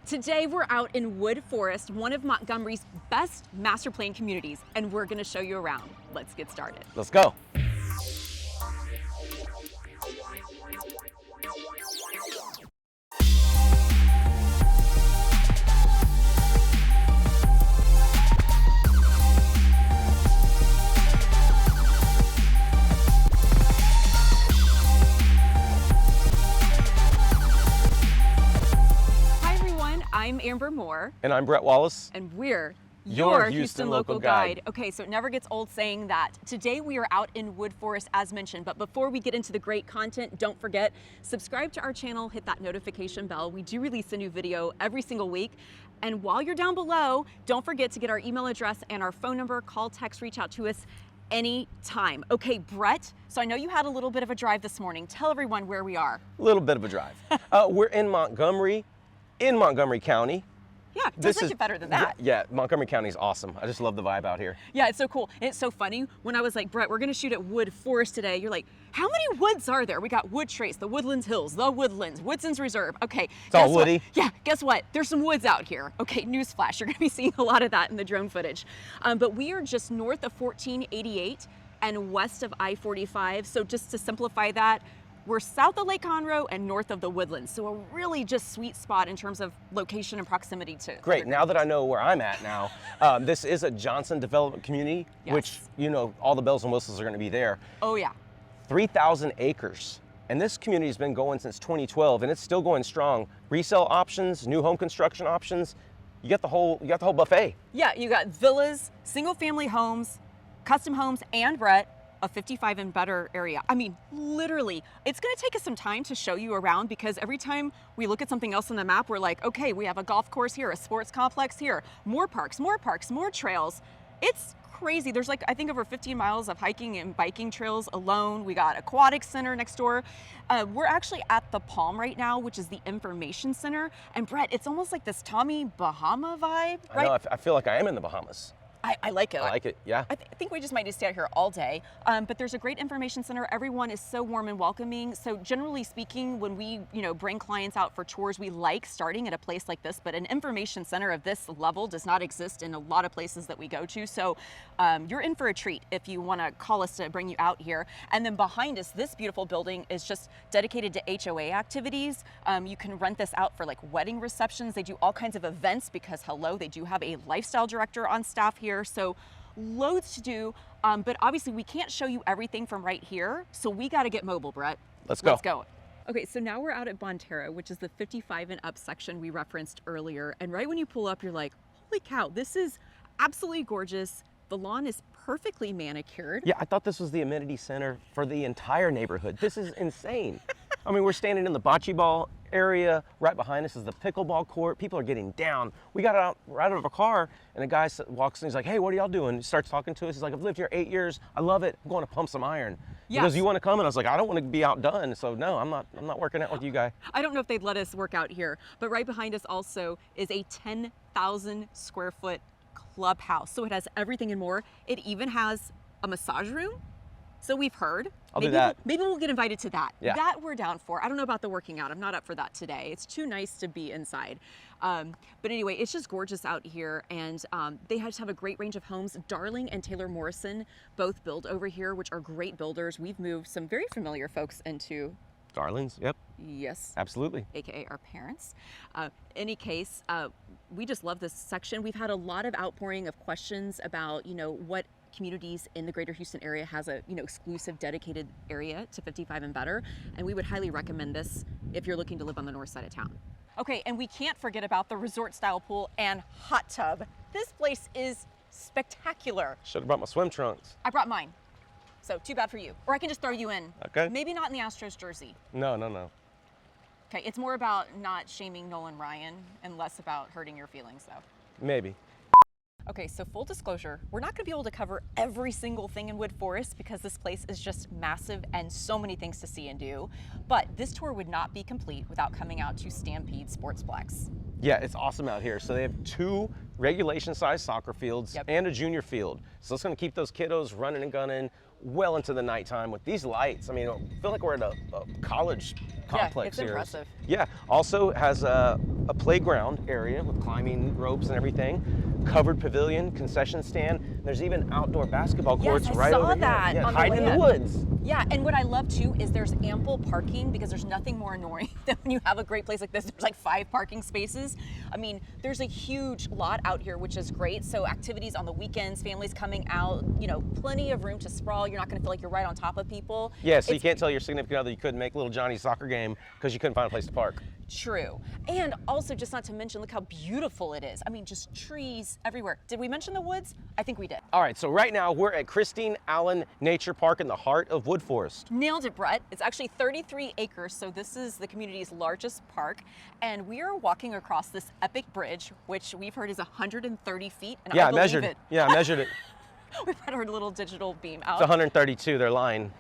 Today we're out in Woodforest, one of Montgomery's best master plan communities, and we're going to show you around. Let's get started. Let's go. I'm Amber Moore. And I'm Brett Wallace. And we're your Houston local guide. Okay, so it never gets old saying that. Today we are out in Woodforest as mentioned, but before we get into the great content, don't forget, subscribe to our channel, hit that notification bell. We do release a new video every single week. And while you're down below, don't forget to get our email address and our phone number, call, text, reach out to us anytime. Okay, Brett, so I know you had a little bit of a drive this morning. Tell everyone where we are. A little bit of a drive. We're in Montgomery County. Yeah, doesn't get better than that. Yeah, Montgomery County is awesome. I just love the vibe out here. Yeah, it's so cool. And it's so funny. When I was like, Brett, we're going to shoot at Woodforest today, you're like, how many woods are there? We got Wood Trace, the Woodlands Hills, the Woodlands, Woodson's Reserve. Okay. It's all woody. Yeah, guess what? There's some woods out here. Okay, newsflash. You're going to be seeing a lot of that in the drone footage. But we are just north of 1488 and west of I-45. So just to simplify that, we're south of Lake Conroe and north of the Woodlands. So a really just sweet spot in terms of location and proximity to. Great, now that I know where I'm at now, this is a Johnson development community, Yes. which, you know, all the bells and whistles are gonna be there. Oh yeah. 3,000 acres. And this community has been going since 2012 and it's still going strong. Resale options, new home construction options, you got the whole buffet. Yeah, you got villas, single family homes, custom homes, and Brett, a 55 and better area. I mean, literally, it's gonna take us some time to show you around because every time we look at something else on the map, we're like, okay, we have a golf course here, a sports complex here, more parks, more trails. It's crazy. There's like, I think over 15 miles of hiking and biking trails alone. We got aquatic center next door. We're actually at the Palm right now, which is the information center. And Brett, it's almost like this Tommy Bahama vibe, right? I know, I feel like I am in the Bahamas. I like it. I like it, yeah. I think we just might just stay out here all day. But there's a great information center. Everyone is so warm and welcoming. So generally speaking, when we bring clients out for tours, we like starting at a place like this, but an information center of this level does not exist in a lot of places that we go to. So you're in for a treat if you want to call us to bring you out here. And then behind us, this beautiful building is just dedicated to HOA activities. You can rent this out for like wedding receptions. They do all kinds of events because hello, they do have a lifestyle director on staff here. So loads to do, but obviously we can't show you everything from right here. So we got to get mobile, Brett. Let's go. Let's go. Okay, so now we're out at Bonterra, which is the 55 and up section we referenced earlier. And right when you pull up, you're like, holy cow, this is absolutely gorgeous. The lawn is perfectly manicured. Yeah, I thought this was the amenity center for the entire neighborhood. This is insane. I mean, we're standing in the bocce ball area. Right behind us is the pickleball court. People are getting down. We got out right out of a car and a guy walks in. He's like, hey, what are y'all doing? He starts talking to us. He's like, I've lived here 8 years. I love it. I'm going to pump some iron. Yes. He goes, you want to come? And I was like, I don't want to be outdone. So no, I'm not working out with you guys. I don't know if they'd let us work out here, but right behind us also is a 10,000 square foot clubhouse. So it has everything and more. It even has a massage room. So we've heard. I'll do that. Maybe we'll get invited to that. Yeah. That we're down for. I don't know about the working out. I'm not up for that today. It's too nice to be inside. But anyway, it's just gorgeous out here. And they just have a great range of homes. Darling and Taylor Morrison both build over here, which are great builders. We've moved some very familiar folks into. Darlings, yep. Yes. Absolutely. AKA our parents. Any case, we just love this section. We've had a lot of outpouring of questions about, what communities in the greater Houston area has a, exclusive dedicated area to 55 and better. And we would highly recommend this if you're looking to live on the north side of town. Okay, and we can't forget about the resort style pool and hot tub. This place is spectacular. Should have brought my swim trunks. I brought mine. So too bad for you. Or I can just throw you in. Okay. Maybe not in the Astros jersey. No. Okay, it's more about not shaming Nolan Ryan and less about hurting your feelings though. Maybe. Okay, so full disclosure, we're not gonna be able to cover every single thing in Woodforest because this place is just massive and so many things to see and do. But this tour would not be complete without coming out to Stampede Sportsplex. Yeah, it's awesome out here. So they have 2 regulation-sized soccer fields Yep. and a junior field. So it's going to keep those kiddos running and gunning well into the nighttime with these lights. I mean, I feel like we're at a college complex it's here. impressive. Yeah, also has a playground area with climbing ropes and everything, covered pavilion, concession stand. There's even outdoor basketball courts right over here. That Yeah, on the hiding in way the up. woods. Yeah, and what I love too is there's ample parking, because there's nothing more annoying than when you have a great place like this. There's like 5 parking spaces. I mean, there's a huge lot out here, which is great. So activities on the weekends, families coming out, you know, plenty of room to sprawl. You're not going to feel like you're right on top of people. Yeah, so you can't tell your significant other you couldn't make little Johnny's soccer game because you couldn't find a place to park. True. And also, just not to mention, look how beautiful it is. I mean, just trees everywhere. Did we mention the woods? I think we did. All right, so right now we're at Christine Allen Nature Park in the heart of Woodforest. Nailed it, Brett. It's actually 33 acres, so this is the community's largest park. And we are walking across this epic bridge, which we've heard is 130 feet. And Yeah, I I measured believe it. Yeah, I measured it. We've got our little digital beam out. It's 132, they're lying.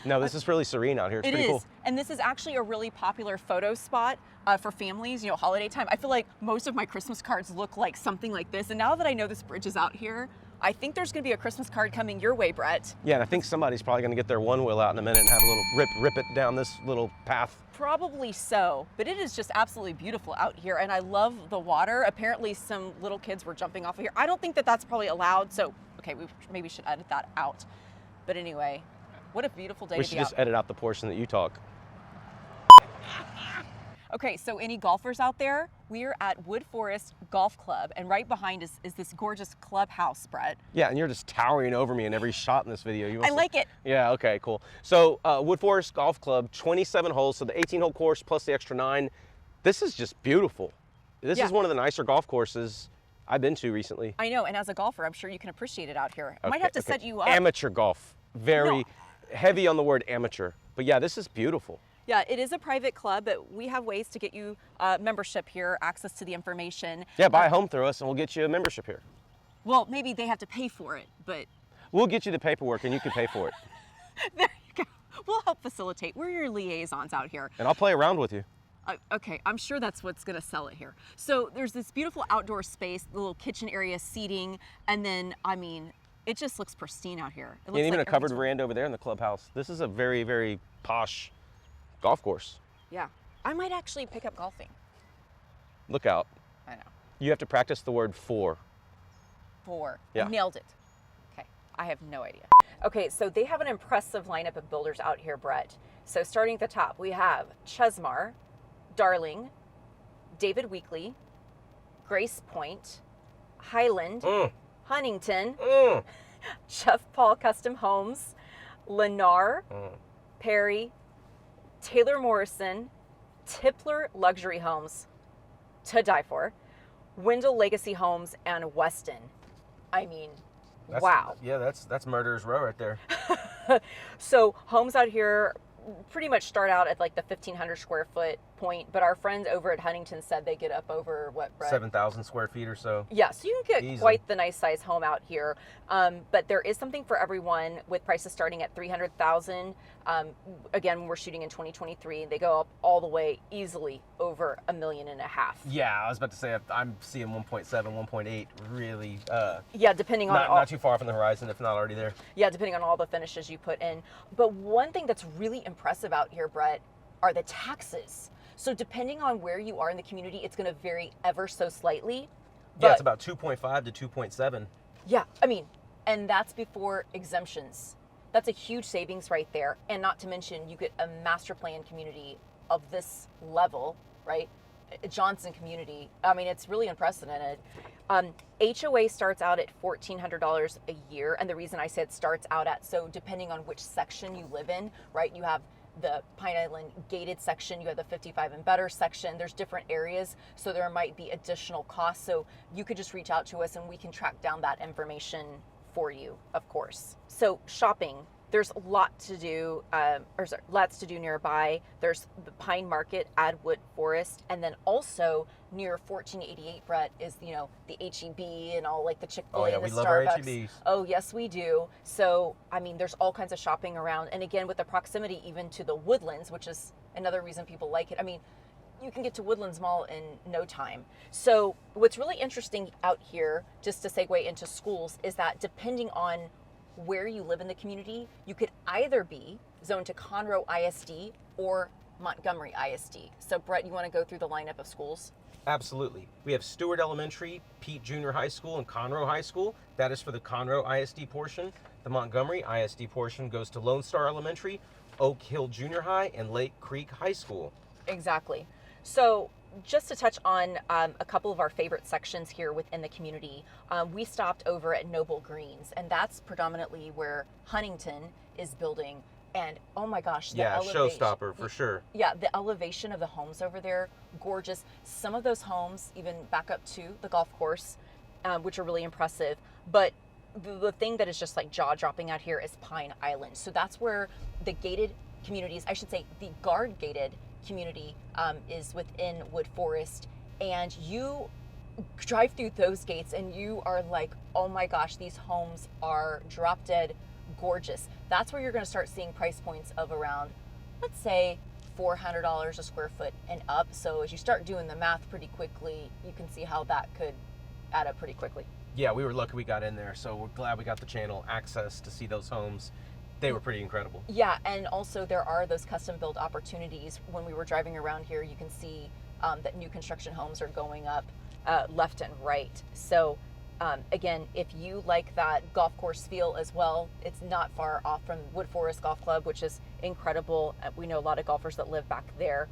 No, this is really serene out here. It's It pretty is, cool. and this is actually a really popular photo spot for families, you know, holiday time. I feel like most of my Christmas cards look like something like this, and now that I know this bridge is out here, I think there's gonna be a Christmas card coming your way, Brett. Yeah, and I think somebody's probably gonna get their one wheel out in a minute and have a little rip it down this little path. Probably so, but it is just absolutely beautiful out here, and I love the water. Apparently some little kids were jumping off of here. I don't think that that's probably allowed, so okay, we maybe should edit that out. But anyway, what a beautiful day We to should be just out. edit out the portion that you talk. Okay, so any golfers out there, we're at Woodforest Golf Club, and right behind us is this gorgeous clubhouse, Brett. Yeah, and you're just towering over me in every shot in this video. You I like it. Yeah, okay, cool. So Woodforest Golf Club, 27 holes, so the 18-hole course plus the extra 9. This is just beautiful. This is one of the nicer golf courses I've been to recently. I know, and as a golfer, I'm sure you can appreciate it out here. I might have to set you up. Amateur golf, very heavy on the word amateur. But yeah, this is beautiful. Yeah, it is a private club, but we have ways to get you membership here, access to the information. Yeah, buy a home through us and we'll get you a membership here. Well, maybe they have to pay for it, but We'll get you the paperwork and you can pay for it. there you go. We'll help facilitate. We're your liaisons out here. And I'll play around with you. Okay, I'm sure that's what's gonna sell it here. So there's this beautiful outdoor space, the little kitchen area, seating, and then, I mean, it just looks pristine out here. It looks And even like a covered everything's- veranda over there in the clubhouse. This is a very, very posh golf course. Yeah, I might actually pick up golfing. Look out. I know. You have to practice the word for. 4. Yeah. I nailed it. Okay, I have no idea. Okay, so they have an impressive lineup of builders out here, Brett. So starting at the top, we have Chesmar, Darling, David Weekley, Grace Point, Highland, Huntington, Jeff Paul Custom Homes, Lennar, Perry, Taylor Morrison, Tipler Luxury Homes, to die for, Wendell Legacy Homes, and Weston. I mean, wow. Yeah, that's Murderer's Row right there. So homes out here pretty much start out at like the 1,500 square foot point, but our friends over at Huntington said they get up over what, Brett? 7,000 square feet or so. Yeah, so you can get Easily. quite the nice size home out here. But there is something for everyone with prices starting at $300,000. Again, we're shooting in 2023. They go up all the way easily over $1.5 million. Yeah, I was about to say I'm seeing 1.7, 1.8 really Yeah, depending on not too far from the horizon, if not already there. Yeah, depending on all the finishes you put in. But one thing that's really impressive out here, Brett, are the taxes. So depending on where you are in the community, it's going to vary ever so slightly. Yeah, But it's about 2.5 to 2.7. yeah, I mean, and that's before exemptions. That's a huge savings right there. And not to mention, you get a master plan community of this level, right? A Johnson community. I mean, it's really unprecedented. HOA starts out at $1,400 a year. And the reason I said starts out at, so depending on which section you live in, right? You have the Pine Island gated section, you have the 55 and better section. There's different areas, so there might be additional costs. So you could just reach out to us and we can track down that information for you, of course. So shopping, there's a lot to do, lots to do nearby. There's the Pine Market at Woodforest, and then also near 1488, Brett, is, you know, the HEB and all like the Chick-fil-A Oh, yeah, and the we love our Starbucks. HEBs. Oh, yes, we do. So, I mean, there's all kinds of shopping around. And again, with the proximity even to the Woodlands, which is another reason people like it. I mean, you can get to Woodlands Mall in no time. So what's really interesting out here, just to segue into schools, is that depending on where you live in the community, you could either be zoned to Conroe ISD or Montgomery ISD. So Brett, you want to go through the lineup of schools? Absolutely. We have Stewart Elementary, Pete Junior High School, and Conroe High School. That is for the Conroe ISD portion. The Montgomery ISD portion goes to Lone Star Elementary, Oak Hill Junior High, and Lake Creek High School. Exactly. So just to touch on a couple of our favorite sections here within the community, we stopped over at Noble Greens, and that's predominantly where Huntington is building. And oh my gosh, the showstopper for sure. Yeah, the elevation of the homes over there, gorgeous. Some of those homes even back up to the golf course, which are really impressive. But the thing that is just like jaw-dropping out here is Pine Island. So that's where the gated communities, I should say the guard-gated community is within Woodforest. And you drive through those gates and you are like, oh my gosh, these homes are drop dead gorgeous. That's where you're going to start seeing price points of around, let's say, $400 a square foot and up. So as you start doing the math pretty quickly, you can see how that could add up pretty quickly. Yeah, we were lucky we got in there, so we're glad we got the channel access to see those homes. They were pretty incredible. Yeah, and also there are those custom build opportunities. When we were driving around here, you can see that new construction homes are going up left and right. So again, if you like that golf course feel as well, it's not far off from Woodforest Golf Club, which is incredible. We know a lot of golfers that live back there.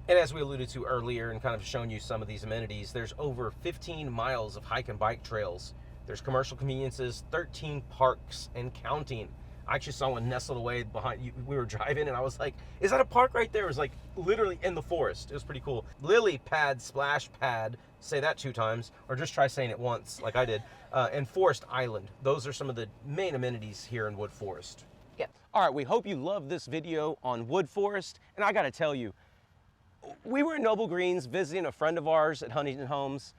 And as we alluded to earlier and kind of shown you some of these amenities, there's over 15 miles of hike and bike trails. There's commercial conveniences, 13 parks and counting. I actually saw one nestled away behind you. We were driving and I was like, is that a park right there? It was like literally in the forest. It was pretty cool. Lily pad, splash pad, say that 2 times, or just try saying it once like I did. And Forest Island. Those are some of the main amenities here in Woodforest. Yep. All right, we hope you love this video on Woodforest. And I gotta tell you, we were in Noble Greens visiting a friend of ours at Huntington Homes,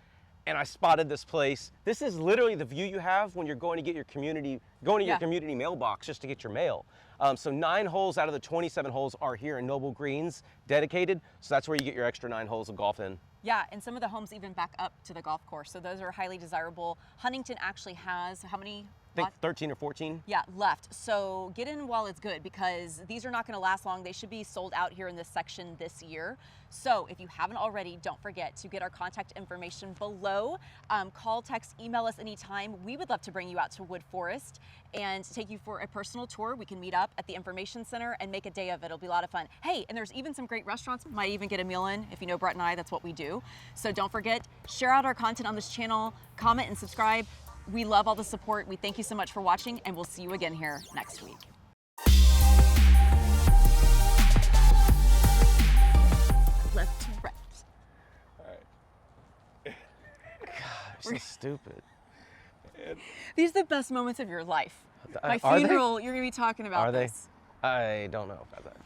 and I spotted this place. This is literally the view you have when you're going to get your community, your community mailbox just to get your mail. So 9 holes out of the 27 holes are here in Noble Greens, dedicated. So that's where you get your extra 9 holes of golf in. Yeah, and some of the homes even back up to the golf course. So those are highly desirable. Huntington actually has how many? I think 13 or 14. Yeah, left. So get in while it's good because these are not going to last long. They should be sold out here in this section this year. So if you haven't already, don't forget to get our contact information below. Call, text, email us anytime. We would love to bring you out to Woodforest and take you for a personal tour. We can meet up at the information center and make a day of it. It'll be a lot of fun. Hey, and there's even some great restaurants. Might even get a meal in. If you know Brett and I, that's what we do. So don't forget, share out our content on this channel, comment and subscribe. We love all the support. We thank you so much for watching, and we'll see you again here next week. Left to right. All right. God, you're so stupid. These are the best moments of your life. My Are they? funeral, you're going to be talking about Are they? this. I don't know about that.